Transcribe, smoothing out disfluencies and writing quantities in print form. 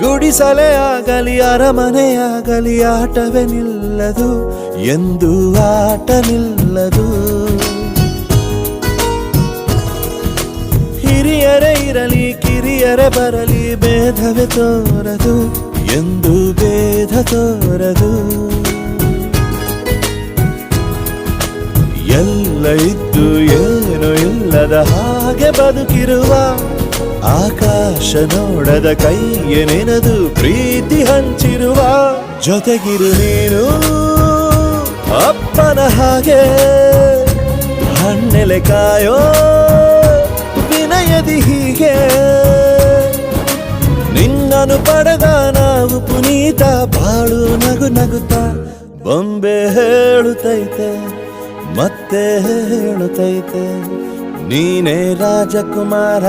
ಗುಡಿಸಲೇ ಆಗಲಿ ಅರಮನೆಯಾಗಲಿ ಆಟವೇ ನಿಲ್ಲದು, ಎಂದು ಆಟ ನಿಲ್ಲದು. ಹಿರಿಯರೇ ಇರಲಿ ಕಿರಿಯರೇ ಬರಲಿ ಭೇದವೇ ತೋರದು, ಎಂದು ಭೇದ ತೋರದು. ಎಲ್ಲ ಇದ್ದು ಏನು ಇಲ್ಲದ ಹಾಗೆ ಬದುಕಿರುವ, ಆಕಾಶ ನೋಡದ ಕೈಯೇ ನೆನೆದು ಪ್ರೀತಿ ಹಂಚಿರುವ. ಜೊತೆಗಿರು ನೀನು ಅಪ್ಪನ ಹಾಗೆ, ಹಣ್ಣೆಲೆ ಕಾಯೋ ವಿನಯದಿ ಹೀಗೆ. ನಿನ್ನನು ಪಡೆದ ನಾವು ಪುನೀತ, ಬಾಳು ನಗು ನಗುತ್ತಾ ಬೊಂಬೆ ಹೇಳುತ್ತೈತೆ ಮತ್ತೆ ಹೇಳುತ್ತೈತೆ, ನೀನೇ ರಾಜಕುಮಾರ.